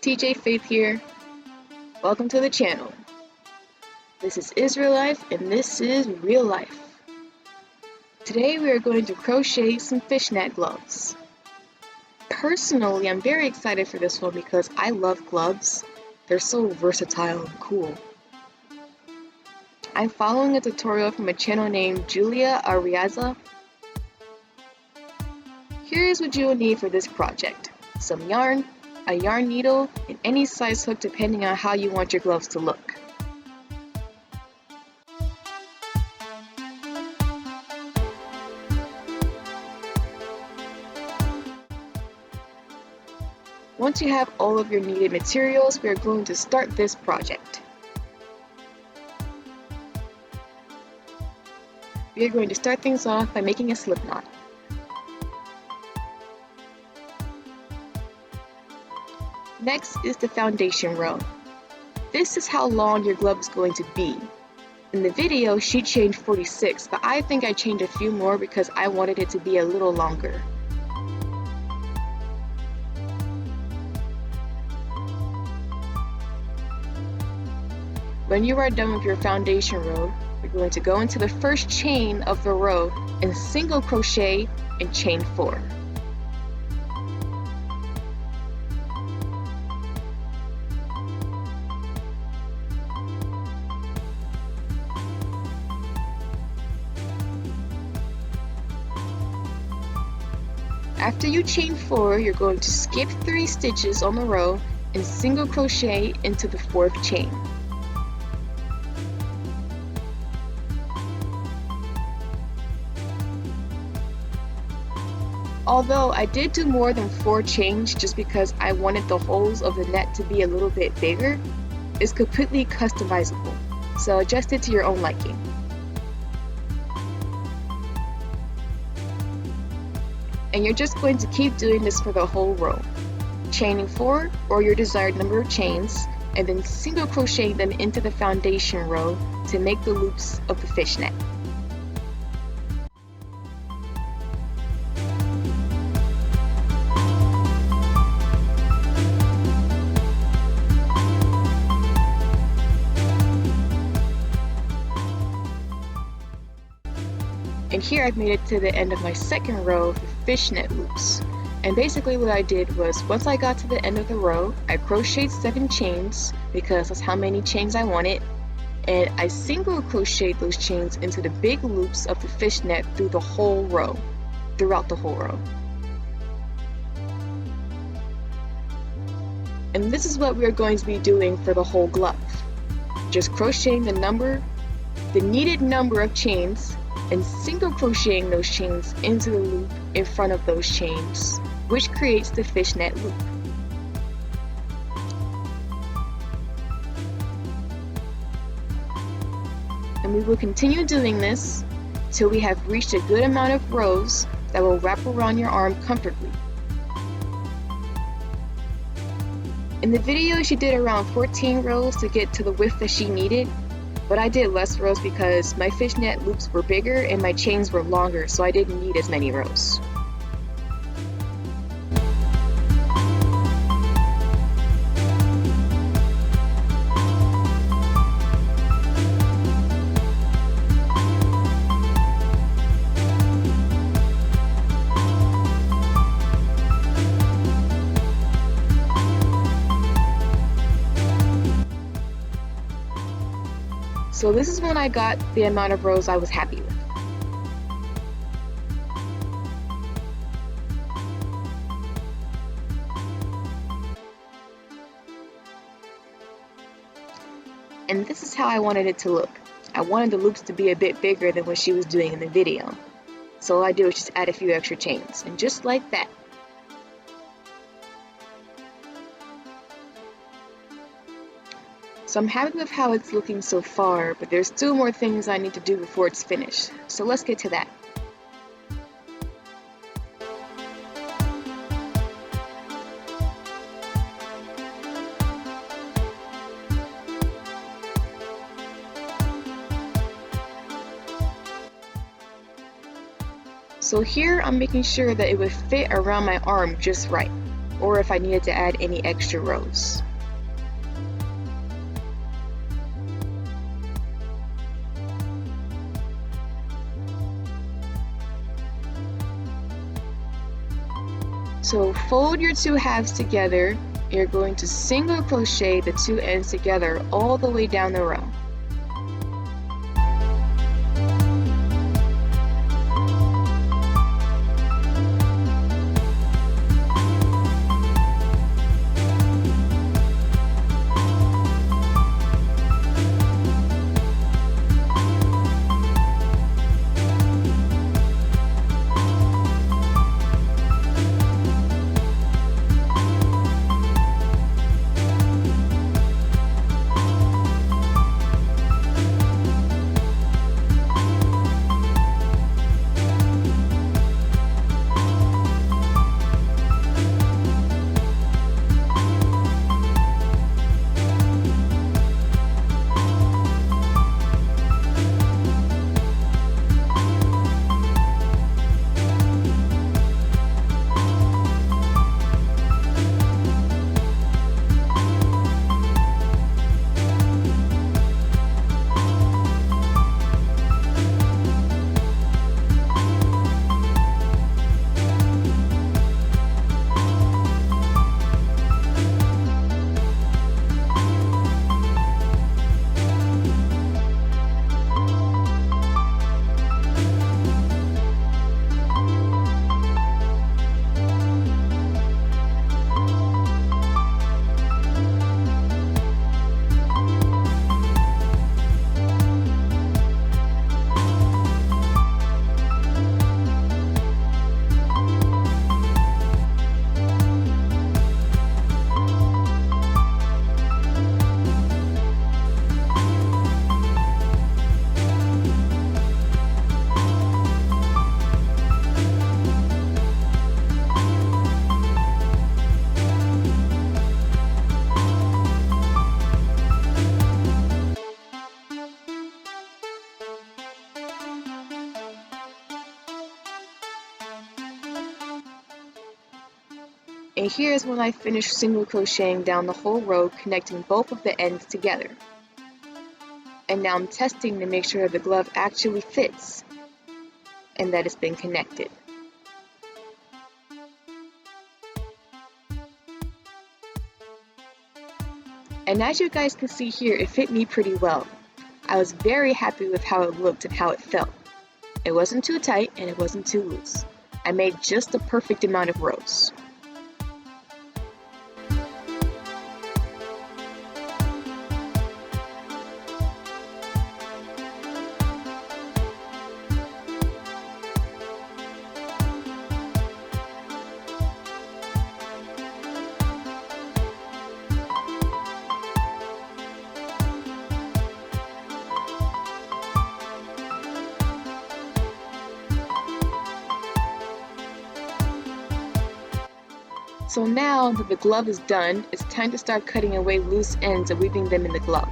TJ Faith here. Welcome to the channel. This is Israel Life and this is Real Life. Today we are going to crochet some fishnet gloves. Personally, I'm very excited for this one because I love gloves. They're so versatile and cool. I'm following a tutorial from a channel named Julia Ariaza. Here's what you will need for this project. Some yarn, a yarn needle, and any size hook depending on how you want your gloves to look. Once you have all of your needed materials, we are going to start this project. We are going to start things off by making a slip knot. Next is the foundation row. This is how long your glove is going to be. In the video, she changed 46, but I think I changed a few more because I wanted it to be a little longer. When you are done with your foundation row, you're going to go into the first chain of the row and single crochet and chain 4. After you chain 4, you're going to skip 3 stitches on the row and single crochet into the 4th chain. Although I did do more than 4 chains just because I wanted the holes of the net to be a little bit bigger, it's completely customizable, so adjust it to your own liking. And you're just going to keep doing this for the whole row, chaining 4 or your desired number of chains, and then single crocheting them into the foundation row to make the loops of the fishnet. And here I've made it to the end of my second row of the fishnet loops. And basically what I did was, once I got to the end of the row, I crocheted 7 chains because that's how many chains I wanted, and I single crocheted those chains into the big loops of the fishnet throughout the whole row. And this is what we are going to be doing for the whole glove. Just crocheting the needed number of chains, and single crocheting those chains into the loop in front of those chains, which creates the fishnet loop. And we will continue doing this till we have reached a good amount of rows that will wrap around your arm comfortably. In the video, she did around 14 rows to get to the width that she needed. But I did less rows because my fishnet loops were bigger and my chains were longer, so I didn't need as many rows. So this is when I got the amount of rows I was happy with. And this is how I wanted it to look. I wanted the loops to be a bit bigger than what she was doing in the video. So all I did was just add a few extra chains, and just like that. So I'm happy with how it's looking so far, but there's still more things I need to do before it's finished. So let's get to that. So here I'm making sure that it would fit around my arm just right. or if I needed to add any extra rows. So fold your two halves together. You're going to single crochet the two ends together all the way down the row. And here's when I finish single crocheting down the whole row, connecting both of the ends together. And now I'm testing to make sure the glove actually fits and that it's been connected. And as you guys can see here, it fit me pretty well. I was very happy with how it looked and how it felt. It wasn't too tight and it wasn't too loose. I made just the perfect amount of rows. So now that the glove is done, it's time to start cutting away loose ends and weaving them in the glove.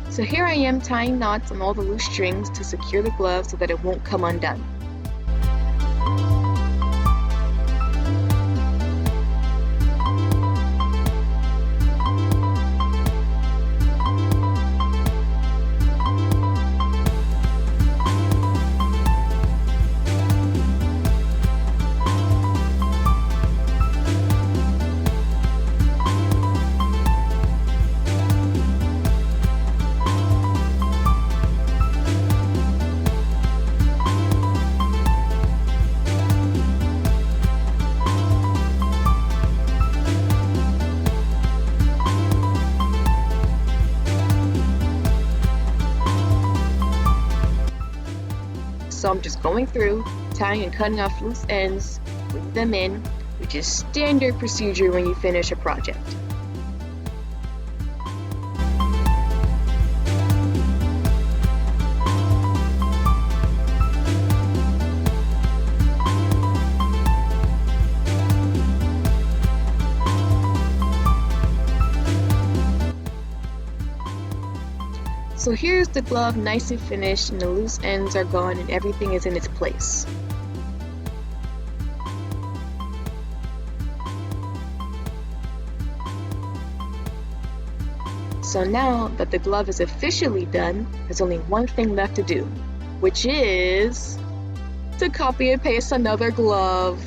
So here I am tying knots on all the loose strings to secure the glove so that it won't come undone. So I'm just going through, tying and cutting off loose ends, weave them in, which is standard procedure when you finish a project. So here's the glove nicely finished and the loose ends are gone and everything is in its place. So now that the glove is officially done, there's only one thing left to do, which is to copy and paste another glove.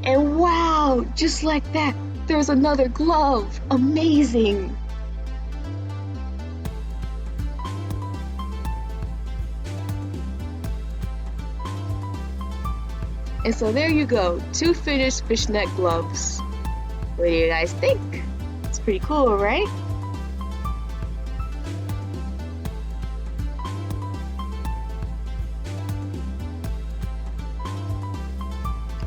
And wow, just like that, there's another glove. Amazing! And so there you go, 2 finished fishnet gloves. What do you guys think? It's pretty cool, right?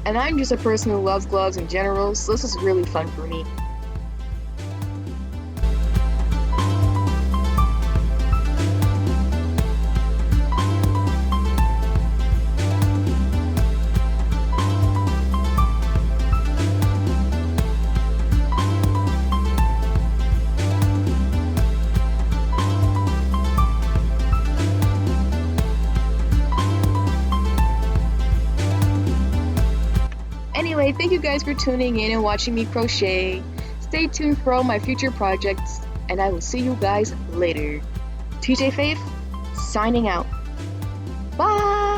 And I'm just a person who loves gloves in general, so this is really fun for me. Anyway, thank you guys for tuning in and watching me crochet. Stay tuned for all my future projects, and I will see you guys later. TJ Faith, signing out. Bye!